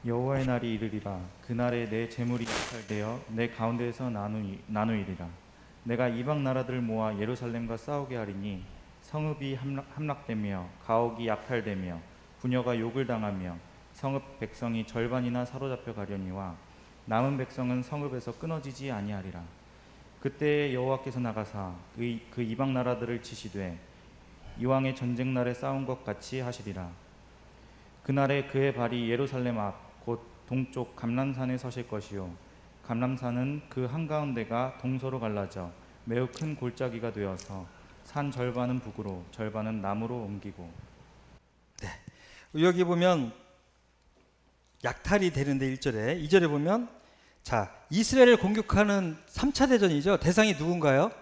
여호와의 날이 이르리라. 그날에 내 재물이 약탈되어 내 가운데에서 나누이리라. 내가 이방 나라들을 모아 예루살렘과 싸우게 하리니 성읍이 함락되며 가옥이 약탈되며 부녀가 욕을 당하며 성읍 백성이 절반이나 사로잡혀 가려니와 남은 백성은 성읍에서 끊어지지 아니하리라. 그때 여호와께서 나가사 그 이방 나라들을 치시되 이왕의 전쟁 날에 싸운 것 같이 하시리라. 그날에 그의 발이 예루살렘 앞 곧 동쪽 감람산에 서실 것이요 감람산은 그 한가운데가 동서로 갈라져 매우 큰 골짜기가 되어서 산 절반은 북으로 절반은 남으로 옮기고. 여기 보면 약탈이 되는데 1절에 2절에 보면 자 이스라엘을 공격하는 3차 대전이죠. 대상이 누군가요?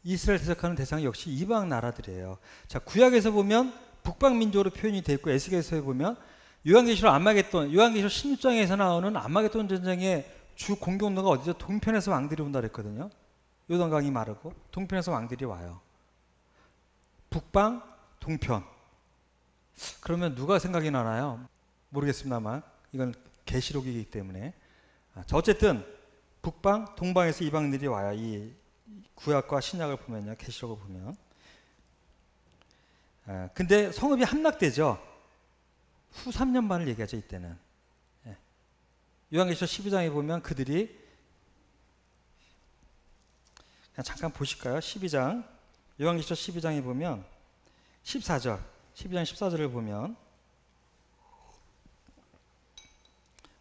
이스라엘 대적하는 대상이 역시 이방 나라들이에요. 자 구약에서 보면 북방 민족으로 표현이 되어 있고 에스겔서에 보면 요한계시록 16장에서 나오는 아마겟돈 전쟁의 주 공격로가 어디죠? 동편에서 왕들이 온다 그랬거든요. 요단강이 마르고 동편에서 왕들이 와요. 북방, 동편. 그러면 누가 생각이 나나요? 모르겠습니다만 이건 계시록이기 때문에. 자, 어쨌든 북방, 동방에서 이방인들이 와요. 이 구약과 신약을 보면요. 계시록을 보면. 근데 성읍이 함락되죠. 후 3년 반을 얘기하죠. 이때는. 요한계시록 12장에 보면 그들이 그냥 잠깐 보실까요? 12장 요한계시록 12장에 보면 14절 12장 14절을 보면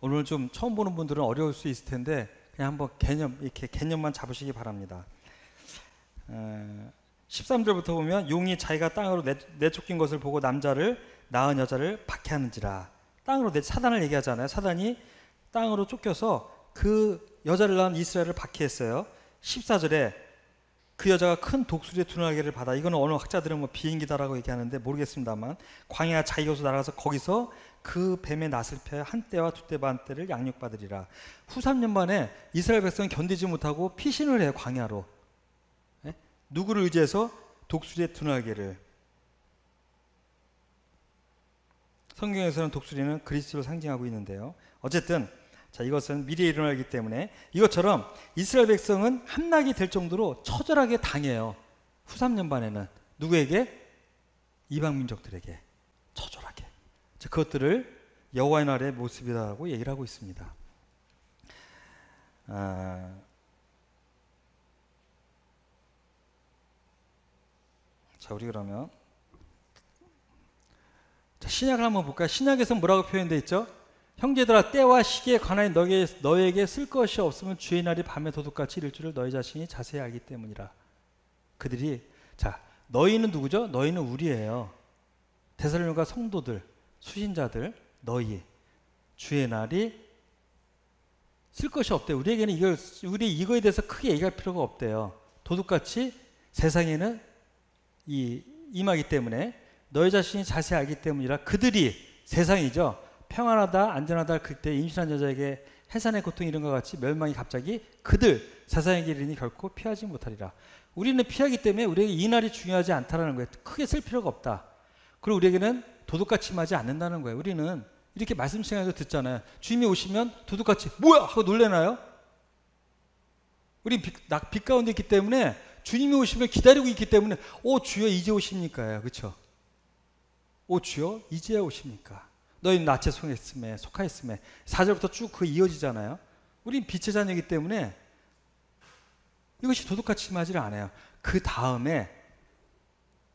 오늘 좀 처음 보는 분들은 어려울 수 있을 텐데 그냥 한번 개념만 잡으시기 바랍니다. 13절부터 보면 용이 자기가 땅으로 내쫓긴 것을 보고 남자를 낳은 여자를 박해하는지라. 땅으로 사단을 얘기하잖아요. 사단이 땅으로 쫓겨서 그 여자를 낳은 이스라엘을 박해했어요. 14절에 그 여자가 큰 독수리의 두나개를 받아. 이거는 어느 학자들은 뭐 비행기다라고 얘기하는데 모르겠습니다만 광야 자기것으로 날아가서 거기서 그 뱀의 낫을 펴 한 떼와 두 떼 반 떼를 양육받으리라. 후 3년 만에 이스라엘 백성은 견디지 못하고 피신을 해요. 광야로. 누구를 의지해서? 독수리의 두나개를. 성경에서는 독수리는 그리스도를 상징하고 있는데요. 어쨌든 자 이것은 미래에 일어나기 때문에 이것처럼 이스라엘 백성은 함락이 될 정도로 처절하게 당해요. 후 3년 반에는 누구에게? 이방 민족들에게 처절하게. 자, 그것들을 여호와의 날의 모습이라고 얘기를 하고 있습니다. 자 우리 그러면 자, 신약을 한번 볼까요? 신약에서 뭐라고 표현되어 있죠? 형제들아 때와 시기에 관하여 너에게 쓸 것이 없으면 주의 날이 밤에 도둑같이 이를 줄을 너희 자신이 자세히 알기 때문이라. 그들이 자 너희는 누구죠? 너희는 우리예요. 데살로니가 성도들, 수신자들, 너희 주의 날이 쓸 것이 없대요. 우리에게는 이거에 대해서 크게 얘기할 필요가 없대요. 도둑같이 세상에는 임하기 때문에 너희 자신이 자세히 알기 때문이라. 그들이 세상이죠. 평안하다 안전하다 그때 임신한 여자에게 해산의 고통 이런 것 같이 멸망이 갑자기 그들 세상에게 이르니 결코 피하지 못하리라. 우리는 피하기 때문에 우리에게 이 날이 중요하지 않다라는 거예요. 크게 쓸 필요가 없다. 그리고 우리에게는 도둑같이 임하지 않는다는 거예요. 우리는 이렇게 말씀 시간에도 듣잖아요. 주님이 오시면 도둑같이 뭐야 하고 놀래나요? 우린 빛 가운데 있기 때문에 주님이 오시면 기다리고 있기 때문에 오 주여 이제 오십니까? 그렇죠? 오 주여 이제야 오십니까? 너희는 낯에 속하였음에 4절부터 쭉 그 이어지잖아요. 우린 빛의 자녀이기 때문에 이것이 도둑같이 임하지를 않아요. 그 다음에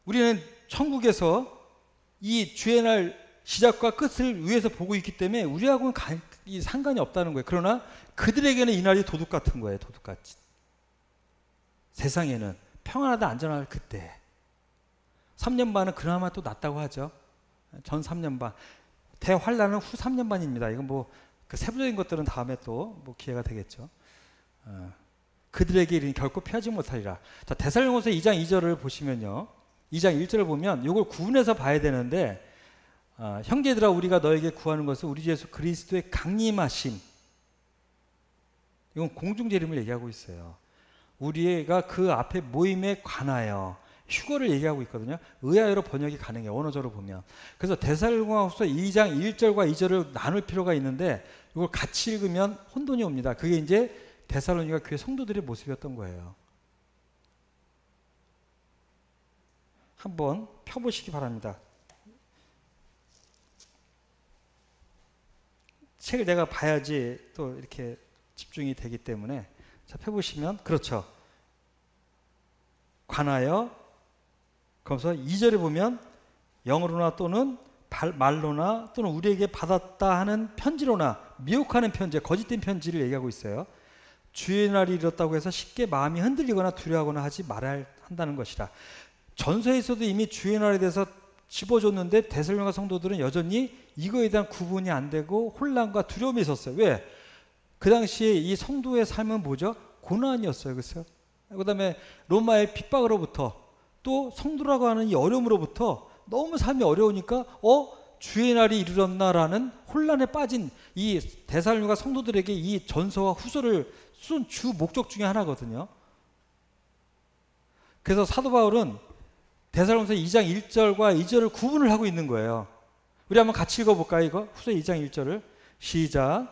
우리는 천국에서 이 주의 날 시작과 끝을 위에서 보고 있기 때문에 우리하고는 상관이 없다는 거예요. 그러나 그들에게는 이 날이 도둑 같은 거예요. 도둑같이. 세상에는 평안하다 안전할 그때. 3년 반은 그나마 또 낫다고 하죠. 전 3년 반. 대환란은 후 3년 반입니다. 이건 뭐 그 세부적인 것들은 다음에 또 뭐 기회가 되겠죠. 그들에게 이르니 결코 피하지 못하리라. 자, 데살로니가서 2장 2절을 보시면요. 2장 1절을 보면 이걸 구분해서 봐야 되는데 형제들아 우리가 너에게 구하는 것은 우리 주 예수 그리스도의 강림하심. 이건 공중재림을 얘기하고 있어요. 우리가 그 앞에 모임에 관하여 휴거를 얘기하고 있거든요. 의하여로 번역이 가능해요. 원어적으로 보면. 그래서 데살로니가후서 2장 1절과 2절을 나눌 필요가 있는데 이걸 같이 읽으면 혼돈이 옵니다. 그게 이제 데살로니가 교회 성도들의 모습이었던 거예요. 한번 펴보시기 바랍니다. 책을 내가 봐야지 또 이렇게 집중이 되기 때문에 자 펴보시면 그렇죠. 관하여 그래서 2절에 보면 영어로나 또는 말로나 또는 우리에게 받았다 하는 편지로나 미혹하는 편지, 거짓된 편지를 얘기하고 있어요. 주의 날이 이렇다고 해서 쉽게 마음이 흔들리거나 두려워하거나 하지 말아야 한다는 것이라. 전서에서도 이미 주의 날에 대해서 집어줬는데 데살로니가 성도들은 여전히 이거에 대한 구분이 안 되고 혼란과 두려움이 있었어요. 왜? 그 당시에 이 성도의 삶은 뭐죠? 고난이었어요. 그렇죠? 그 다음에 로마의 핍박으로부터 또 성도라고 하는 이 어려움으로부터 너무 삶이 어려우니까 주의 날이 이르렀나라는 혼란에 빠진 이 데살로니가 성도들에게 이 전서와 후서를 쓴 주 목적 중에 하나거든요. 그래서 사도 바울은 데살로니가서 2장 1절과 2절을 구분을 하고 있는 거예요. 우리 한번 같이 읽어볼까요? 이거 후서 2장 1절을 시작.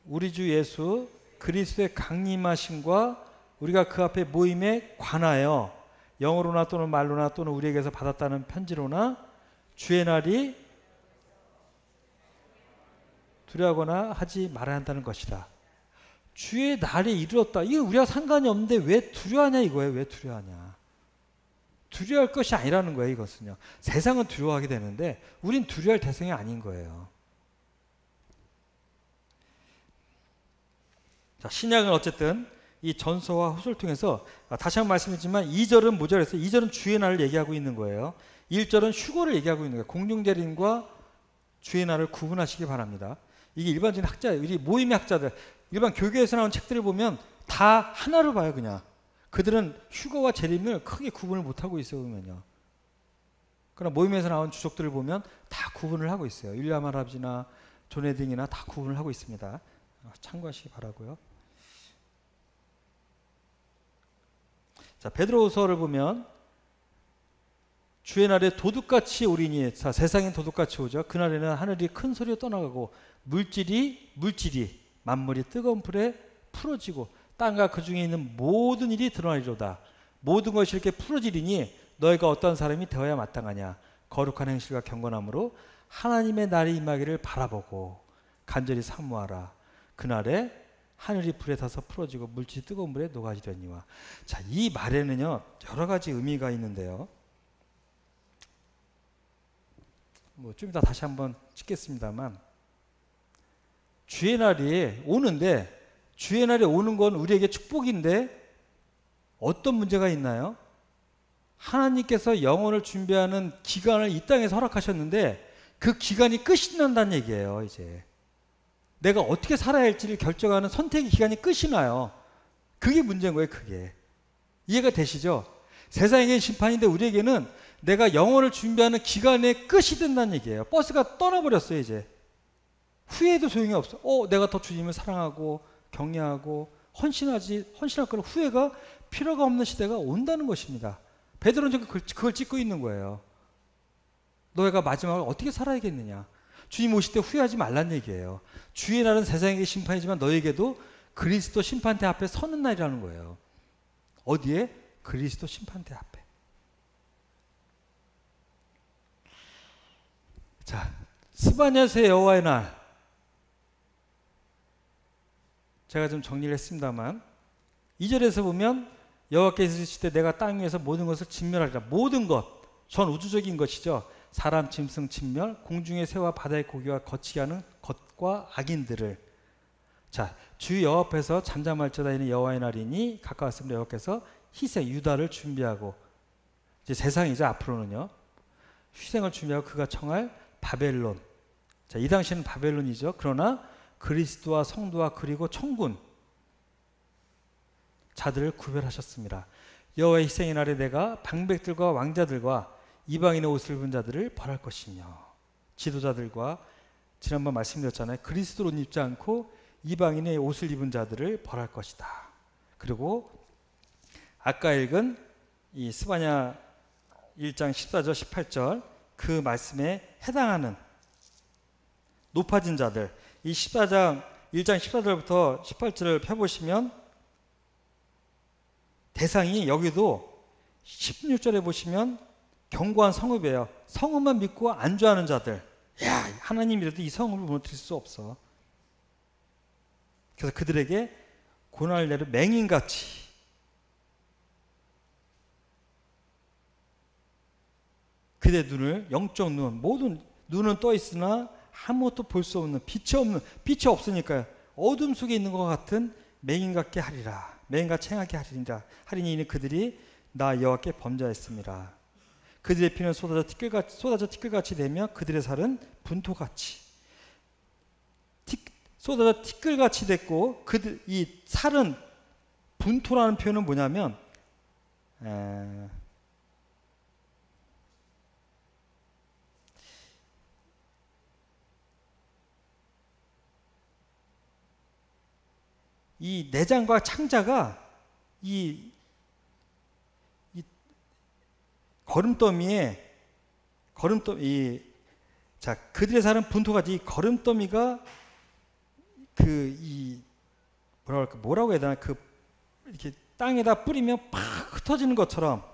우리 주 예수 그리스도의 강림하심과 우리가 그 앞에 모임에 관하여 영어로나 또는 말로나 또는 우리에게서 받았다는 편지로나 주의 날이 두려워하거나 하지 말아야 한다는 것이다. 주의 날이 이르렀다. 이게 우리가 상관이 없는데 왜 두려워하냐 이거예요. 왜 두려워하냐. 두려워할 것이 아니라는 거예요. 이것은요. 세상은 두려워하게 되는데 우린 두려워할 대상이 아닌 거예요. 자, 신약은 어쨌든 이 전서와 후서를 통해서 다시 한번 말씀드리지만 2절은 모자라서 2절은 주의 날을 얘기하고 있는 거예요. 1절은 휴거를 얘기하고 있는 거예요. 공중재림과 주의 날을 구분하시기 바랍니다. 이게 일반적인 학자, 우리 모임의 학자들, 일반 교계에서 나온 책들을 보면 다 하나로 봐요. 그냥 그들은 휴거와 재림을 크게 구분을 못하고 있어요. 보면요. 그러나 모임에서 나온 주석들을 보면 다 구분을 하고 있어요. 윌리엄 할아버지나 존 헤딩이나 다 구분을 하고 있습니다. 참고하시기 바라고요. 자, 베드로후서를 보면 주의 날에 도둑같이 오리니, 자, 세상엔 도둑같이 오죠. 그날에는 하늘이 큰 소리로 떠나가고 물질이 만물이 뜨거운 불에 풀어지고 땅과 그 중에 있는 모든 일이 드러나리로다. 모든 것이 이렇게 풀어지리니 너희가 어떤 사람이 되어야 마땅하냐. 거룩한 행실과 경건함으로 하나님의 날이 임하기를 바라보고 간절히 사모하라. 그날에 하늘이 불에 타서 풀어지고 물질이 뜨거운 물에 녹아지려니와. 자, 이 말에는요 여러 가지 의미가 있는데요. 뭐 좀 이따 다시 한번 찍겠습니다만 주의 날이 오는데 주의 날이 오는 건 우리에게 축복인데 어떤 문제가 있나요? 하나님께서 영혼을 준비하는 기간을 이 땅에서 허락하셨는데 그 기간이 끝이 난다는 얘기예요. 이제 내가 어떻게 살아야 할지를 결정하는 선택의 기간이 끝이 나요. 그게 문제인 거예요. 그게 이해가 되시죠? 세상에게는 심판인데 우리에게는 내가 영혼을 준비하는 기간의 끝이 된다는 얘기예요. 버스가 떠나버렸어요. 이제 후회해도 소용이 없어. 내가 더 주님을 사랑하고 경외하고 헌신할 거는 후회가 필요가 없는 시대가 온다는 것입니다. 베드로는 지금 그걸 찍고 있는 거예요. 너희가 마지막을 어떻게 살아야겠느냐. 주님 오실 때 후회하지 말란 얘기예요. 주의 날은 세상에게 심판이지만 너에게도 그리스도 심판대 앞에 서는 날이라는 거예요. 어디에? 그리스도 심판대 앞에. 자, 스바냐스의 여호와의 날. 제가 좀 정리를 했습니다만 2절에서 보면 여호와께서 있으실 때 내가 땅 위에서 모든 것을 진멸하리라. 모든 것, 전 우주적인 것이죠. 사람, 짐승, 진멸, 공중의 새와 바다의 고기와 거치게 하는 것과 악인들을. 자, 주 여호와 앞에서 잠잠할지어다 이는 여호와의 날이니 가까웠으므로 여호와께서 희생 유다를 준비하고 이제 세상이죠. 앞으로는요. 희생을 준비하고 그가 청할 바벨론. 자, 이 당시에는 바벨론이죠. 그러나 그리스도와 성도와 그리고 천군 자들을 구별하셨습니다. 여호와의 희생의 날에 내가 방백들과 왕자들과 이방인의 옷을 입은 자들을 벌할 것이며 지도자들과 지난번 말씀드렸잖아요. 그리스도로 입지 않고 이방인의 옷을 입은 자들을 벌할 것이다. 그리고 아까 읽은 이 스바냐 1장 14절 18절 그 말씀에 해당하는 높아진 자들 이 14장 1장 14절부터 18절을 펴보시면 대상이 여기도 16절에 보시면 견고한 성읍이에요. 성읍만 믿고 안주하는 자들. 야, 하나님이라도 이 성읍을 무너뜨릴 수 없어. 그래서 그들에게 고난을 내려 맹인같이 그대 눈을 영적 눈 모든 눈은 떠 있으나 아무것도 볼 수 없는 빛이 없으니까요. 어둠 속에 있는 것 같은 맹인 같게 하리라. 맹인같이 행하게 하리라. 하리니 이는 그들이 나 여호와께 범죄하였습니다. 그들의 피는 쏟아져 티끌같이 되며 그들의 살은 분토같이 쏟아져 티끌같이 됐고 이 살은 분토라는 표현은 뭐냐면 이 내장과 창자가 이 자, 그들의 살은 분토같이 이 거름더미가 뭐라고 해야 되나 이렇게 땅에다 뿌리면 팍 흩어지는 것처럼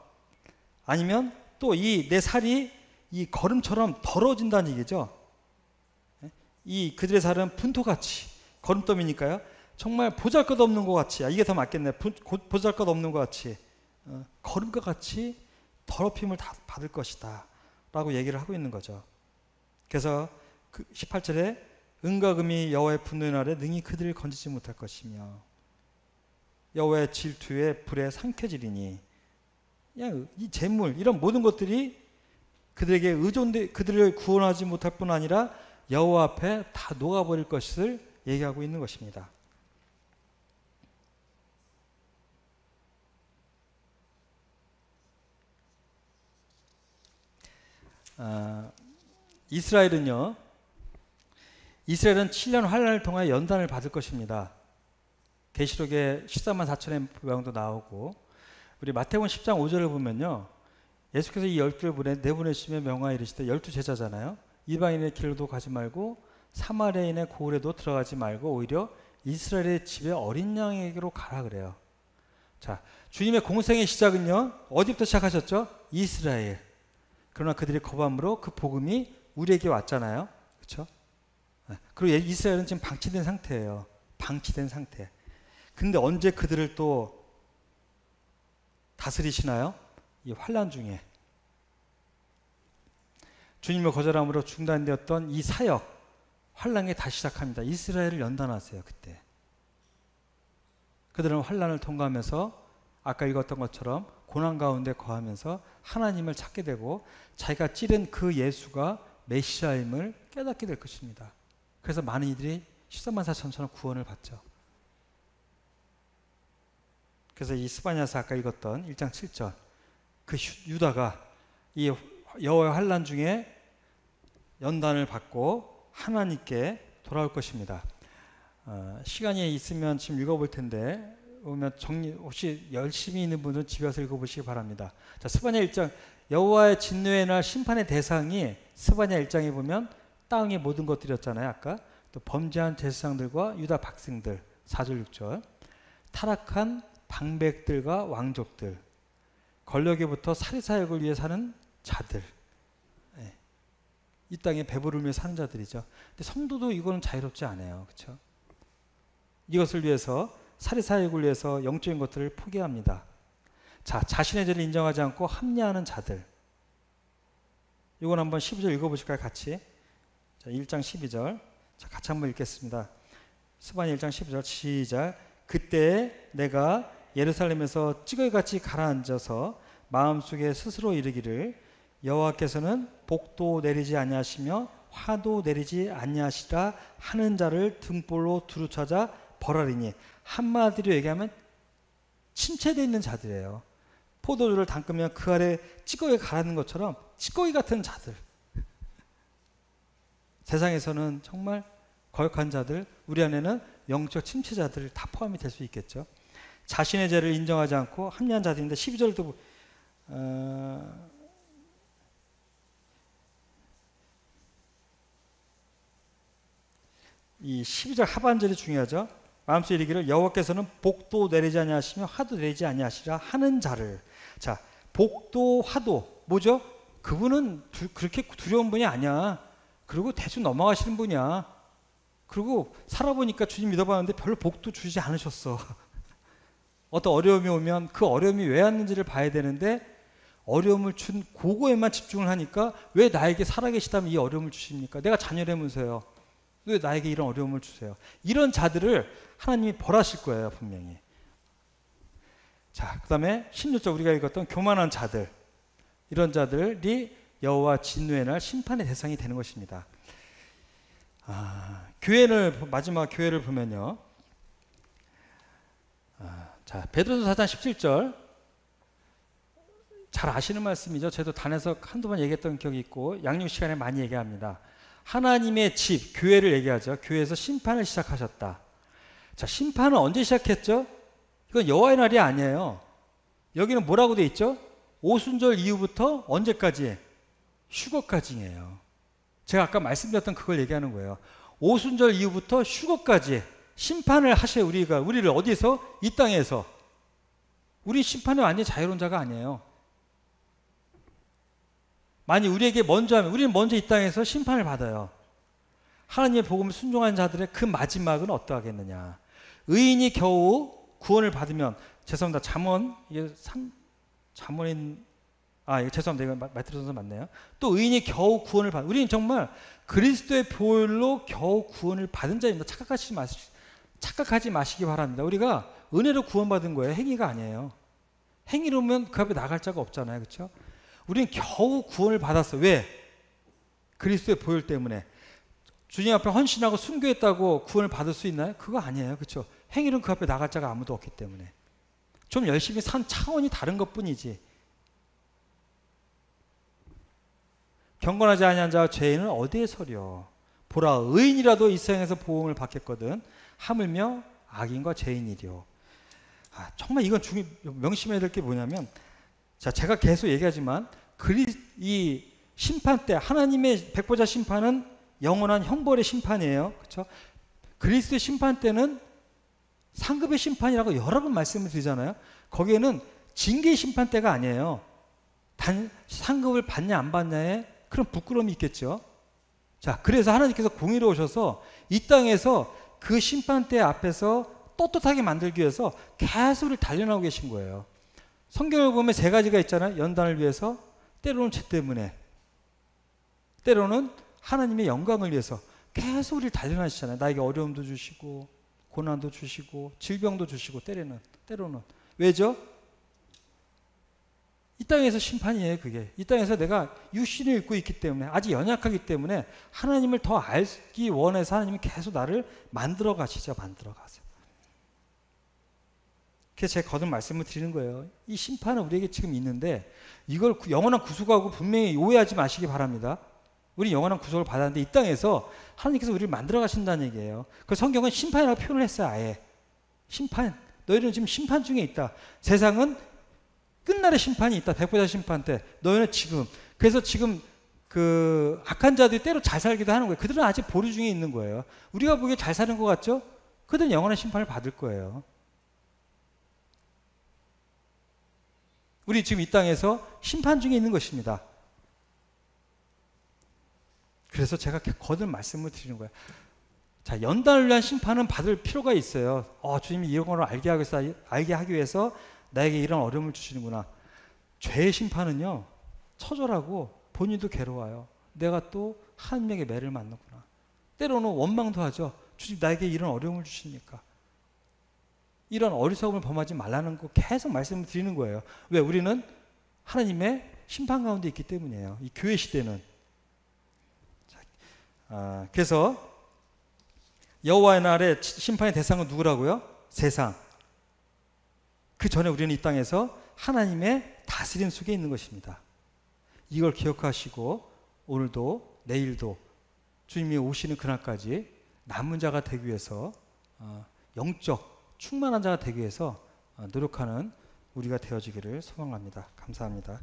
아니면 또 이 내 살이 이 거름처럼 더러워진다는 얘기죠. 이 그들의 살은 분토같이 거름더미니까요. 정말 보잘것없는 것 같이 이게 더 맞겠네. 보잘것없는 것 같이 거름과 같이 더럽힘을 다 받을 것이다 라고 얘기를 하고 있는 거죠. 그래서 18절에 은과 금이 여호와의 분노의 날에 능히 그들을 건지지 못할 것이며 여호와의 질투에 불에 삼켜지리니 그냥 이 재물 이런 모든 것들이 그들에게 그들을 구원하지 못할 뿐 아니라 여호와 앞에 다 녹아버릴 것을 얘기하고 있는 것입니다. 이스라엘은 7년 환란을 통해 연단을 받을 것입니다. 계시록에 14만 4천의 모양도 나오고 우리 마태복음 10장 5절을 보면요. 예수께서 이 12를 내보내시며 명하여 이르시되 12제자잖아요. 이방인의 길로도 가지 말고 사마리아인의 고을에도 들어가지 말고 오히려 이스라엘의 집에 어린 양에게로 가라 그래요. 자, 주님의 공생의 시작은요. 어디부터 시작하셨죠? 이스라엘. 그러나 그들이 거부함으로 그 복음이 우리에게 왔잖아요. 그렇죠? 그리고 이스라엘은 지금 방치된 상태예요. 방치된 상태. 근데 언제 그들을 또 다스리시나요? 이 환란 중에. 주님의 거절함으로 중단되었던 이 사역, 환란이 다시 시작합니다. 이스라엘을 연단하세요. 그때. 그들은 환란을 통과하면서 아까 읽었던 것처럼 고난 가운데 거하면서 하나님을 찾게 되고 자기가 찌른 그 예수가 메시아임을 깨닫게 될 것입니다. 그래서 많은 이들이 13만 4천처럼 구원을 받죠. 그래서 이 스바냐서 아까 읽었던 1장 7절 그 유다가 이 여호와의 환난 중에 연단을 받고 하나님께 돌아올 것입니다. 시간이 있으면 지금 읽어볼 텐데 보면 혹시 열심히 있는 분들은 집에 와서 읽어보시기 바랍니다. 자, 스바냐 1장 여호와의 진노의 날 심판의 대상이 스바냐 1장에 보면 땅의 모든 것들이었잖아요. 아까 또 범죄한 제사장들과 유다 백성들 4절 6절 타락한 방백들과 왕족들 권력에부터 사리사욕을 위해 사는 자들 이 땅에 배부를 위해 사는 자들이죠. 근데 성도도 이거는 자유롭지 않아요. 그렇죠? 이것을 위해서 사리사욕을 위해서 영적인 것들을 포기합니다. 자, 자신의 죄를 인정하지 않고 합리화하는 자들. 이건 한번 12절 읽어보실까요? 같이. 자, 1장 12절. 자, 같이 한번 읽겠습니다. 스바냐 1장 12절 시작. 그때 내가 예루살렘에서 찌꺼기같이 가라앉아서 마음속에 스스로 이르기를 여호와께서는 복도 내리지 아니하시며 화도 내리지 아니하시라 하는 자를 등불로 두루 찾아 벌하리니. 한마디로 얘기하면 침체되어 있는 자들이에요. 포도주를 담그면 그 아래 찌꺼기가 가라앉는 것처럼 찌꺼기 같은 자들. 세상에서는 정말 거역한 자들, 우리 안에는 영적 침체자들 다 포함이 될 수 있겠죠. 자신의 죄를 인정하지 않고 합리한 자들인데 12절도 이 12절 하반절이 중요하죠. 마음속에 이르기를 여호와께서는 복도 내리지 아니하시며 화도 내리지 아니하시라 하는 자를. 자, 복도 화도 뭐죠? 그분은 그렇게 두려운 분이 아니야. 그리고 대충 넘어가시는 분이야. 그리고 살아보니까 주님 믿어봤는데 별로 복도 주지 않으셨어. 어떤 어려움이 오면 그 어려움이 왜 왔는지를 봐야 되는데 어려움을 준 그거에만 집중을 하니까 왜 나에게 살아계시다면 이 어려움을 주십니까? 내가 자녀라면서요. 왜 나에게 이런 어려움을 주세요? 이런 자들을 하나님이 벌하실 거예요, 분명히. 자, 그 다음에 16절 우리가 읽었던 교만한 자들, 이런 자들이 여호와 진노의 날 심판의 대상이 되는 것입니다. 교회를 마지막 교회를 보면요. 자, 베드로서 4장 17절 잘 아시는 말씀이죠. 저도 단에서 한두 번 얘기했던 기억이 있고 양육 시간에 많이 얘기합니다. 하나님의 집, 교회를 얘기하죠. 교회에서 심판을 시작하셨다. 자, 심판은 언제 시작했죠? 이건 여호와의 날이 아니에요. 여기는 뭐라고 돼 있죠? 오순절 이후부터 언제까지? 휴거까지예요. 제가 아까 말씀드렸던 그걸 얘기하는 거예요. 오순절 이후부터 휴거까지 심판을 하셔요. 우리를 어디서? 이 땅에서. 우리 심판은 완전히 자유로운 자가 아니에요. 만약 우리에게 먼저 하면 우리는 먼저 이 땅에서 심판을 받아요. 하나님의 복음을 순종한 자들의 그 마지막은 어떠하겠느냐. 의인이 겨우 구원을 받으면, 죄송합니다. 잠언, 이게 잠언인, 이거 죄송합니다. 이거 말투선서 맞네요. 또 의인이 겨우 구원을 받, 우리는 정말 그리스도의 보혈로 겨우 구원을 받은 자입니다. 착각하지 마시기 바랍니다. 우리가 은혜로 구원받은 거예요. 행위가 아니에요. 행위로면 그 앞에 나갈 자가 없잖아요. 그렇죠? 우리는 겨우 구원을 받았어. 왜? 그리스도의 보혈 때문에. 주님 앞에 헌신하고 순교했다고 구원을 받을 수 있나요? 그거 아니에요. 그렇죠? 행위로는 그 앞에 나갈 자가 아무도 없기 때문에. 좀 열심히 산 차원이 다른 것뿐이지. 경건하지 아니한 자와 죄인은 어디에 서려? 보라, 의인이라도 이 세상에서 보응을 받겠거든. 하물며 악인과 죄인이려. 정말 이건 명심해야 될 게 뭐냐면, 자, 제가 계속 얘기하지만 이 심판 때 하나님의 백보자 심판은 영원한 형벌의 심판이에요. 그렇죠? 그리스도의 심판 때는 상급의 심판이라고 여러 번 말씀을 드리잖아요. 거기에는 징계의 심판 때가 아니에요. 단 상급을 받냐 안 받냐에 그런 부끄러움이 있겠죠. 자, 그래서 하나님께서 공의로우셔서 이 땅에서 그 심판대 앞에서 떳떳하게 만들기 위해서 계속 우리를 단련하고 계신 거예요. 성경을 보면 세 가지가 있잖아요. 연단을 위해서, 때로는 죄 때문에, 때로는 하나님의 영광을 위해서 계속 우리를 단련하시잖아요. 나에게 어려움도 주시고 고난도 주시고 질병도 주시고 때로는. 왜죠? 이 땅에서 심판이에요. 그게 이 땅에서 내가 육신을 입고 있기 때문에, 아직 연약하기 때문에 하나님을 더 알기 원해서 하나님이 계속 나를 만들어 가시죠. 만들어 가세요. 그래서 제가 거듭 말씀을 드리는 거예요. 이 심판은 우리에게 지금 있는데 이걸 영원한 구속하고 분명히 오해하지 마시기 바랍니다. 우리 영원한 구속을 받았는데 이 땅에서 하나님께서 우리를 만들어 가신다는 얘기예요. 그 성경은 심판이라고 표현을 했어요. 아예 심판, 너희는 지금 심판 중에 있다. 세상은 끝날의 심판이 있다. 백보자 심판 때. 너희는 지금. 그래서 지금 그 악한 자들이 때로 잘 살기도 하는 거예요. 그들은 아직 보류 중에 있는 거예요. 우리가 보기에 잘 사는 것 같죠? 그들은 영원한 심판을 받을 거예요. 우리 지금 이 땅에서 심판 중에 있는 것입니다. 그래서 제가 거듭 말씀을 드리는 거예요. 자, 연단을 위한 심판은 받을 필요가 있어요. 주님이 이런 걸 알게 하기 위해서 나에게 이런 어려움을 주시는구나. 죄의 심판은요, 처절하고 본인도 괴로워요. 내가 또 하나님에게 매를 맞는구나. 때로는 원망도 하죠. 주님 나에게 이런 어려움을 주십니까? 이런 어리석음을 범하지 말라는 거 계속 말씀을 드리는 거예요. 왜? 우리는 하나님의 심판 가운데 있기 때문이에요. 이 교회 시대는. 그래서 여호와의 날에 심판의 대상은 누구라고요? 세상. 그 전에 우리는 이 땅에서 하나님의 다스림 속에 있는 것입니다. 이걸 기억하시고 오늘도 내일도 주님이 오시는 그날까지 남은 자가 되기 위해서 영적 충만한 자가 되기 위해서 노력하는 우리가 되어지기를 소망합니다. 감사합니다.